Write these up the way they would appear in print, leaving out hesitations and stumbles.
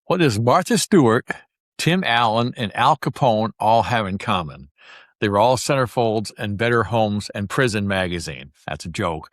What does Martha Stewart, Tim Allen, and Al Capone all have in common? They were all centerfolds in Better Homes and Prison magazine. That's a joke.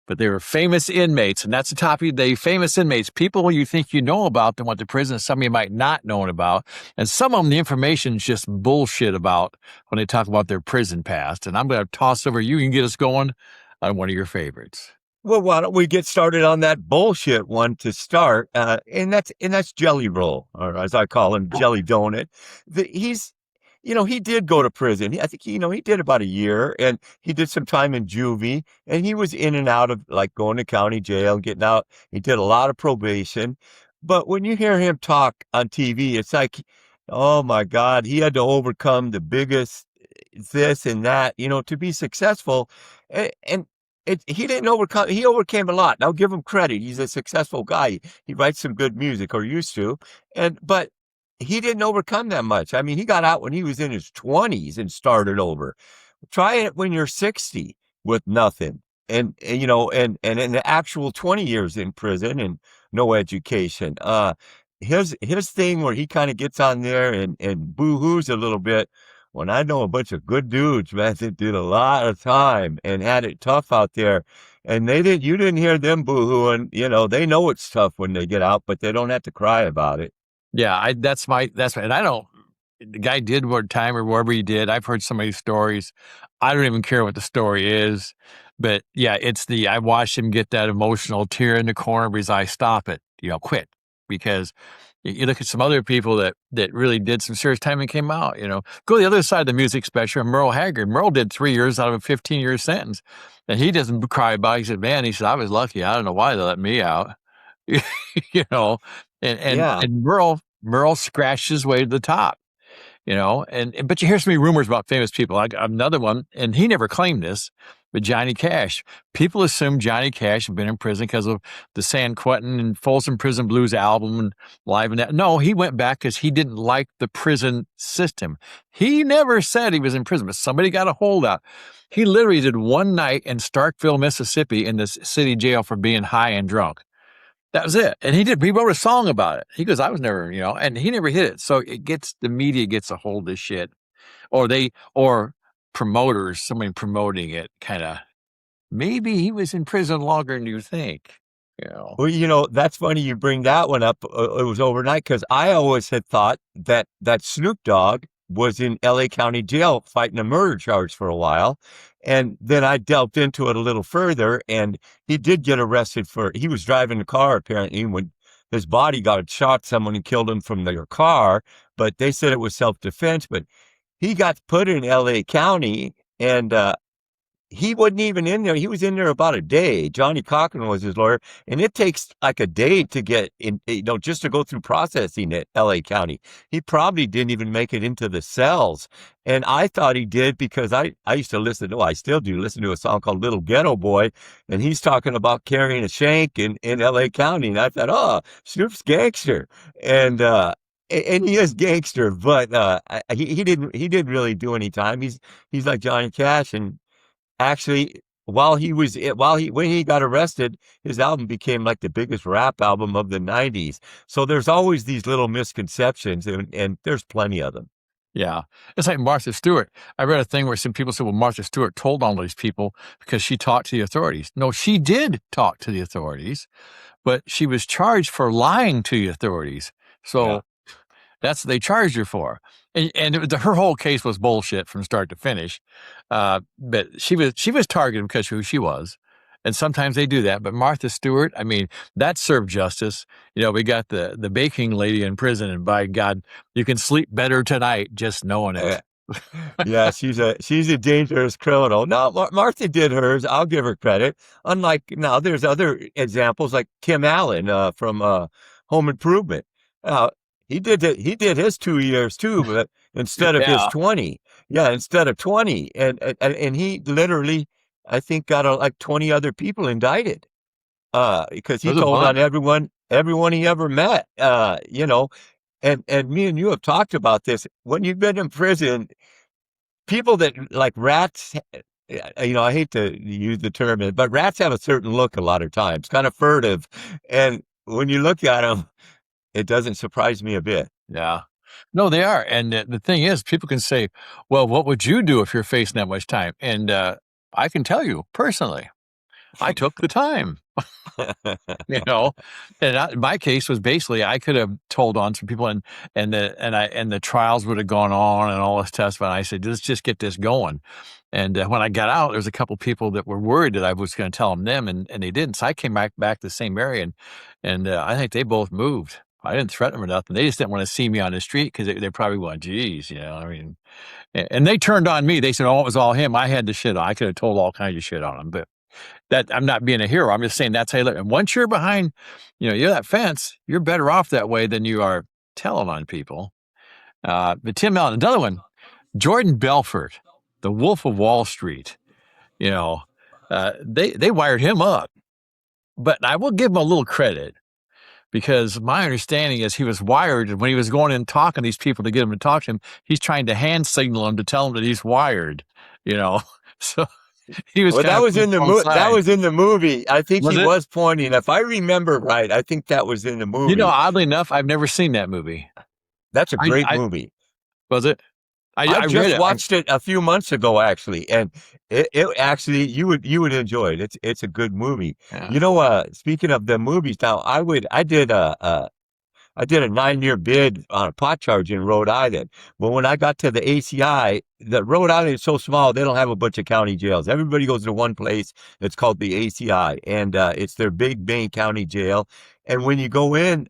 But they were famous inmates, and that's the topic. They famous inmates, people you think you know about that went to prison, some you might not know about, and some of them the information is just bullshit about when they talk about their prison past. And I'm going to toss over. You can get us going on one of your favorites. Well, why don't we get started on that bullshit one to start? And that's Jelly Roll, or as I call him, Jelly Donut. He did go to prison. I think he did about a year, and he did some time in juvie, and he was in and out of like going to county jail, getting out. He did a lot of probation, but when you hear him talk on TV, it's like, oh my God, he had to overcome the biggest this and that, to be successful, and he didn't overcome. He overcame a lot. I'll give him credit. He's a successful guy. He writes some good music, or used to, but he didn't overcome that much. I mean, he got out when he was in his 20s and started over. Try it when you're 60 with nothing, and in the actual 20 years in prison and no education. His thing where he kind of gets on there and boo-hoos a little bit. When I know a bunch of good dudes, man, that did a lot of time and had it tough out there, and you didn't hear them boo-hooing. They know it's tough when they get out, but they don't have to cry about it. Yeah, and I don't, the guy did what time or wherever he did. I've heard so many stories. I don't even care what the story is. But yeah, I watched him get that emotional tear in the corner because I stop it, quit. Because you look at some other people that really did some serious time and came out, Go to the other side of the music spectrum, Merle Haggard. Merle did 3 years out of a 15-year sentence. And he doesn't cry about it. He said, man, I was lucky. I don't know why they let me out. you know, Yeah. and Merle scratched his way to the top, but you hear so many rumors about famous people. Like another one, and he never claimed this, but Johnny Cash. People assume Johnny Cash had been in prison because of the San Quentin and Folsom Prison Blues album and Live and that. No, he went back because he didn't like the prison system. He never said he was in prison, but somebody got a hold of. He literally did one night in Starkville, Mississippi, in the city jail for being high and drunk. That was it. And he wrote a song about it. He goes, I was never, and he never hit it. So the media gets a hold of this shit, or promoters, somebody promoting it kind of, maybe he was in prison longer than you think, Well, that's funny you bring that one up. It was overnight, because I always had thought that Snoop Dogg was in LA County Jail fighting a murder charge for a while. And then I delved into it a little further, and he did get arrested he was driving a car apparently when his bodyguard shot someone and killed him from their car, but they said it was self-defense. But he got put in LA County, and he wasn't even in there. He was in there about a day. Johnny Cochran was his lawyer, and it takes like a day to get in, just to go through processing at LA County. He probably didn't even make it into the cells. And I thought he did, because I used to I still do listen to a song called Little Ghetto Boy, and he's talking about carrying a shank in LA County. And I thought, oh, Snoop's gangster. And he is gangster, but he didn't really do any time. He's like Johnny Cash. And actually, when he got arrested, his album became like the biggest rap album of the 90s. So there's always these little misconceptions, and there's plenty of them. Yeah. It's like Martha Stewart. I read a thing where some people said, well, Martha Stewart told all these people because she talked to the authorities. No, she did talk to the authorities, but she was charged for lying to the authorities. So Yeah. that's what they charged her for. Her whole case was bullshit from start to finish. But she was targeted because of who she was. And sometimes they do that. But Martha Stewart, I mean, that served justice. We got the baking lady in prison, and by God, you can sleep better tonight just knowing it. Yeah, she's a dangerous criminal. No, Martha did hers. I'll give her credit. Unlike now, there's other examples like Tim Allen from Home Improvement. Uh, he did his 2 years too, but instead of his Yeah. 20, instead of 20, and he literally, I think, got like 20 other people indicted, because he There's a told on bunch. everyone he ever met. And me and you have talked about this. When you've been in prison, people that like rats, I hate to use the term, but rats have a certain look a lot of times, kind of furtive. And when you look at them, It doesn't surprise me a bit. Yeah. No, they are. And the thing is, people can say, well, what would you do if you're facing that much time? And I can tell you personally, I took the time. You know, and my case was basically I could have told on some people, and the trials would have gone on and all this stuff. But I said, let's just get this going. And when I got out, there was a couple people that were worried that I was going to tell them, and they didn't. So I came back to the same area, and I think they both moved. I didn't threaten them or nothing. They just didn't want to see me on the street because they probably went, geez, I mean, and they turned on me. They said, oh, it was all him. I had the shit on. I could have told all kinds of shit on him, but that I'm not being a hero. I'm just saying that's how you live. And once you're behind, you're that fence, you're better off that way than you are telling on people. But Tim Allen, another one, Jordan Belfort, the Wolf of Wall Street, they wired him up. But I will give him a little credit because my understanding is he was wired, and when he was going in talking to these people to get them to talk to him, he's trying to hand signal them to tell them that he's wired, So he was Well, that was in the that side. was in the movie. I think Was he it? was pointing. If I remember right, I think that was in the movie. Oddly enough, I've never seen that movie. That's a great I movie. was it? I I read just it. watched it a few months ago, actually, and it actually you would enjoy it. It's a good movie. Yeah. Speaking of the movies, now I did a 9-year bid on a pot charge in Rhode Island. But when I got to the ACI, the Rhode Island is so small, they don't have a bunch of county jails. Everybody goes to one place. It's called the ACI, and it's their big main county jail. And when you go in,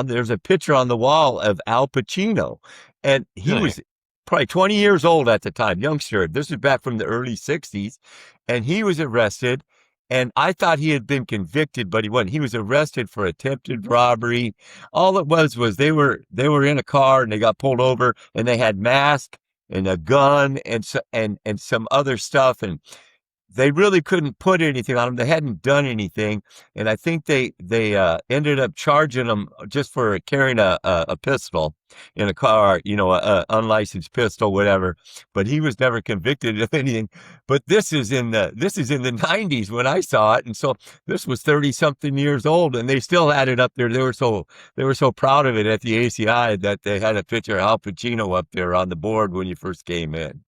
there's a picture on the wall of Al Pacino, and he Really? was probably 20 years old at the time, youngster. This is back from the early 60s, and he was arrested. And I thought he had been convicted, but he wasn't. He was arrested for attempted robbery. All it was they were in a car and they got pulled over and they had mask and a gun and some other stuff, and they really couldn't put anything on him. They hadn't done anything, and I think they ended up charging him just for carrying a pistol in a car, a unlicensed pistol, whatever. But he was never convicted of anything. But this is in the 90s when I saw it, and so this was 30-something years old, and they still had it up there. They were so proud of it at the ACI that they had a picture of Al Pacino up there on the board when you first came in.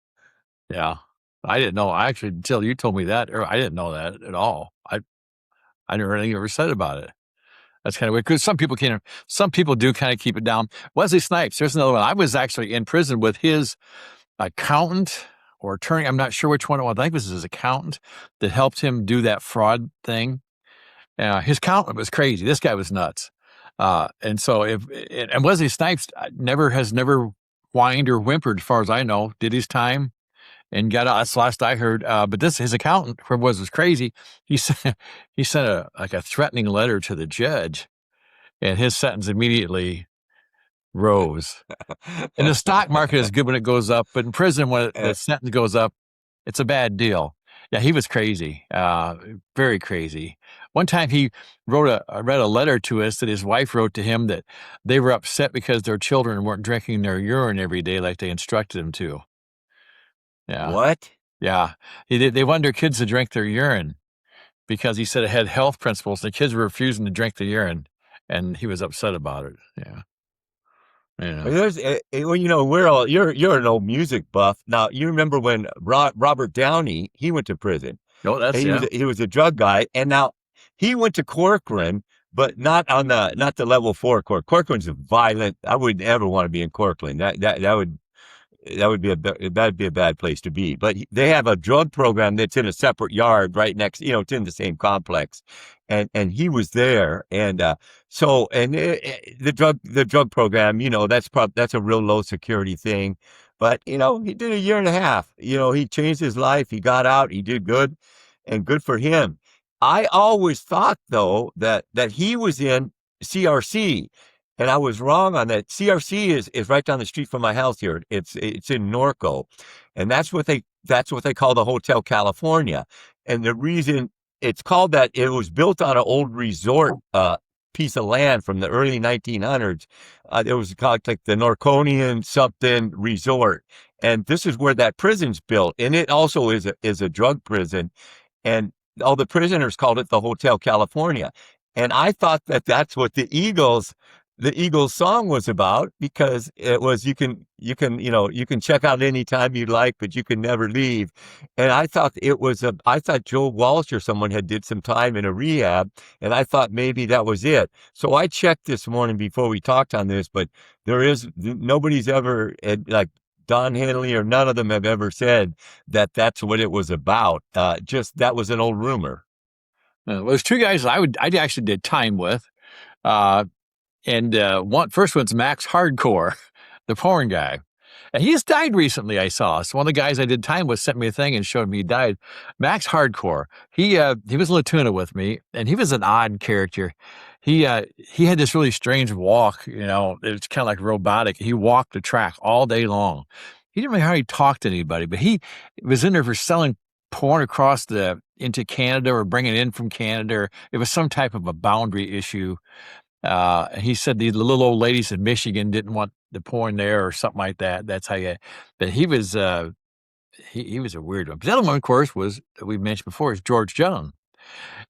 Yeah. I didn't know. I actually, until you told me that, I didn't know that at all. I never anything ever said about it. That's kind of weird because some people do kind of keep it down. Wesley Snipes, there's another one. I was actually in prison with his accountant or attorney. I'm not sure which one it was. I think it was his accountant that helped him do that fraud thing. His accountant was crazy. This guy was nuts. And so and Wesley Snipes has never whined or whimpered, as far as I know, did his time and got out. That's the last I heard. But his accountant was crazy. He sent a threatening letter to the judge, and his sentence immediately rose. And the stock market is good when it goes up, but in prison when the sentence goes up, it's a bad deal. Yeah, he was crazy, very crazy. One time he read a letter to us that his wife wrote to him that they were upset because their children weren't drinking their urine every day like they instructed them to. Yeah. What? Yeah. They wanted their kids to drink their urine because he said it had health principles. The kids were refusing to drink the urine, and he was upset about it. Yeah. Yeah. Well, you're an old music buff. Now, you remember when Robert Downey, he went to prison. Oh, that's, He yeah. was he was a drug guy, and now he went to Corcoran, but not the level 4 Corcoran. Corcoran's violent. I would never want to be in Corcoran. That'd be a bad place to be. But they have a drug program that's in a separate yard right next. It's in the same complex, and he was there, and the drug program. That's a real low security thing. But he did a year and a half. He changed his life. He got out. He did good, and good for him. I always thought though that he was in CRC. And I was wrong on that. CRC is right down the street from my house here. It's in Norco, and that's what they call the Hotel California. And the reason it's called that, it was built on an old resort piece of land from the early 1900s. It was called like the Norconian something resort, and this is where that prison's built. And it also is a drug prison, and all the prisoners called it the Hotel California. And I thought that that's what the Eagles the Eagles song was about, because it was, you can check out anytime you like, but you can never leave. And I thought Joe Walsh or someone had did some time in a rehab, and I thought maybe that was it. So I checked this morning before we talked on this, but nobody's ever, like Don Henley or none of them have ever said that that's what it was about. Just that was an old rumor. There's two guys I actually did time with. Uh, and first one's Max Hardcore, the porn guy. And he just died recently, I saw. So one of the guys I did time with sent me a thing and showed me he died. Max Hardcore. He was in Latuna with me, and he was an odd character. He had this really strange walk, it's kind of like robotic. He walked the track all day long. He didn't really hardly talk to anybody, but he was in there for selling porn into Canada or bringing it in from Canada. Or it was some type of a boundary issue. He said the little old ladies in Michigan didn't want the porn there or something like that. That's how but he was a weird one. But the other one, of course, that we mentioned before, is George Jung.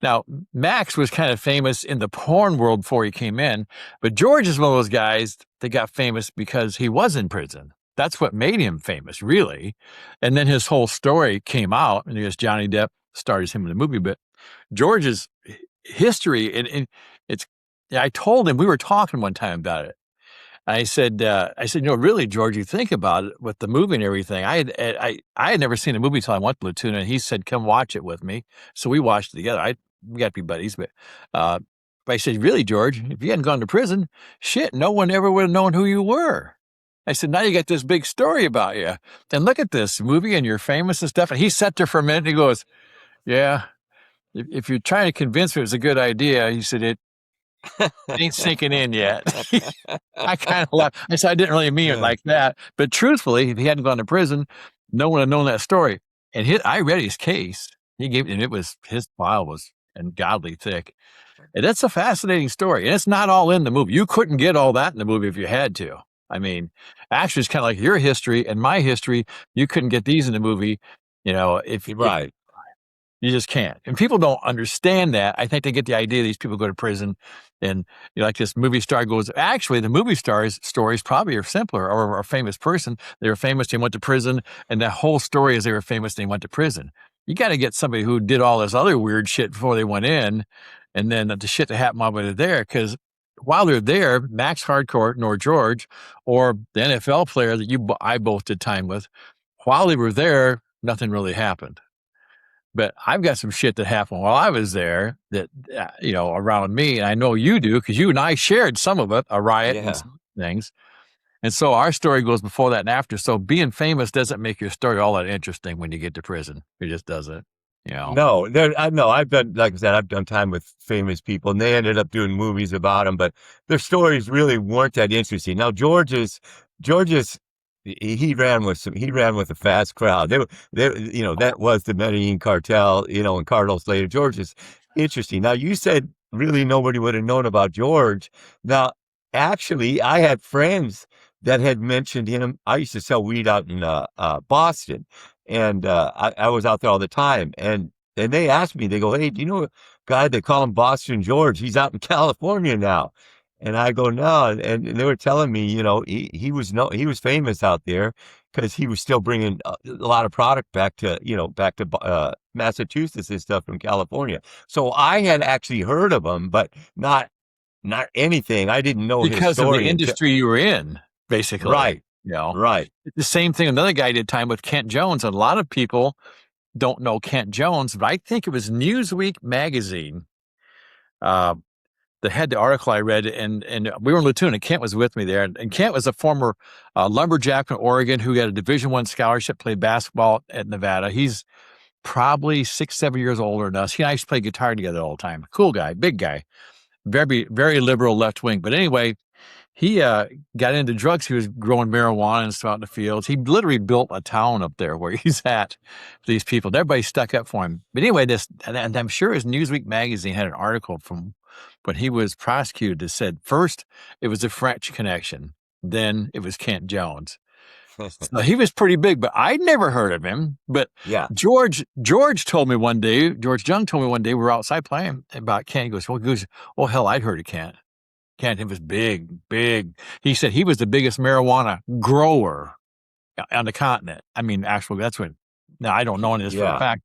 Now, Max was kind of famous in the porn world before he came in, but George is one of those guys that got famous because he was in prison. That's what made him famous, really. And then his whole story came out, and because Johnny Depp starred him in the movie. But George's history, and I told him, we were talking one time about it. I said, really, George, you think about it with the movie and everything. I had never seen a movie until I went to Latuna, and he said, come watch it with me. So we watched it together. We got to be buddies, but I said, really, George, if you hadn't gone to prison, shit, no one ever would have known who you were. I said, now you got this big story about you. And look at this movie, and you're famous and stuff. And he sat there for a minute, and he goes, yeah, if you're trying to convince me it was a good idea, he said, it ain't sinking in yet. I kind of laughed. I said, I didn't really mean it like that. But truthfully, if he hadn't gone to prison, no one would have known that story. And I read his case. His file was ungodly thick. And that's a fascinating story. And it's not all in the movie. You couldn't get all that in the movie if you had to. I mean, actually, it's kind of like your history and my history. You couldn't get these in the movie, if you just can't. And people don't understand that. I think they get the idea these people go to prison and like this movie star goes, actually, the movie star's stories probably are simpler, or a famous person. They were famous, they went to prison, and the whole story is they were famous, they went to prison. You got to get somebody who did all this other weird shit before they went in, and then the shit that happened while they're there. Because while they're there, Max Hardcore, nor George, or the NFL player that I both did time with, while they were there, nothing really happened. But I've got some shit that happened while I was there that, around me. And I know you do, because you and I shared some of it, a riot and some things. And so our story goes before that and after. So being famous doesn't make your story all that interesting when you get to prison. It just doesn't, No, I've done, like I said, I've done time with famous people, and they ended up doing movies about them, but their stories really weren't that interesting. Now, George's, he ran with a fast crowd. That was the Medellin cartel, and Carlos later. George is interesting. Now, you said really nobody would have known about George. Now, actually, I had friends that had mentioned him. I used to sell weed out in Boston, and I was out there all the time. And they asked me, they go, hey, do you know a guy they call him Boston George? He's out in California now. And I go, no. And they were telling me, he was famous out there because he was still bringing a lot of product back to Massachusetts and stuff from California. So I had actually heard of him, but not anything. I didn't know his story. Because of the industry you were in, basically. Right. Right. The same thing another guy did time with Kent Jones. A lot of people don't know Kent Jones, but I think it was Newsweek magazine that had the article I read, and we were in Latuna. Kent was with me there, and Kent was a former lumberjack in Oregon who got a Division I scholarship, played basketball at Nevada. He's probably 6-7 years older than us. He and I used to play guitar together all the time. Cool guy, big guy, very, very liberal left wing. But anyway, he got into drugs. He was growing marijuana and stuff out in the fields. He literally built a town up there where he's at for these people. Everybody stuck up for him. But anyway, and I'm sure his Newsweek magazine had an article from when he was prosecuted that said first it was a French connection, then it was Kent Jones. So he was pretty big, but I'd never heard of him. But yeah, George Jung told me one day, we were outside playing about Kent. He goes, oh, hell, I'd heard of Kent. Canton was big, big. He said he was the biggest marijuana grower on the continent. I mean, actually, that's what. Now I don't know this for a Yeah. fact,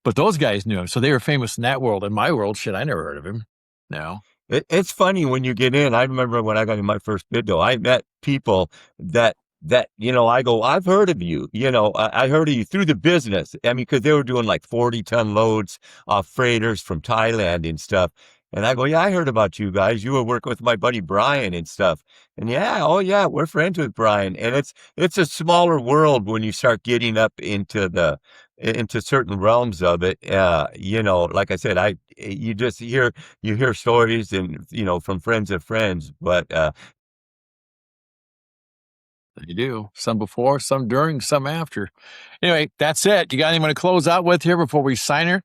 but those guys knew him, so they were famous in that world. In my world, shit, I never heard of him. No, It's funny when you get in. I remember when I got in my first bid, though, I met people that I go, I've heard of you. I heard of you through the business. I mean, because they were doing like 40-ton loads off freighters from Thailand and stuff. And I go, yeah, I heard about you guys. You were working with my buddy Brian and stuff. And yeah, oh yeah, we're friends with Brian. And it's a smaller world when you start getting up into certain realms of it. Like I said, you just hear stories and from friends of friends, but you do. Some before, some during, some after. Anyway, that's it. You got anyone to close out with here before we sign her?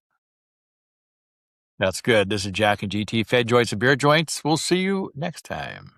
That's good. This is Jack and GT, Fed Joints and Beer Joints. We'll see you next time.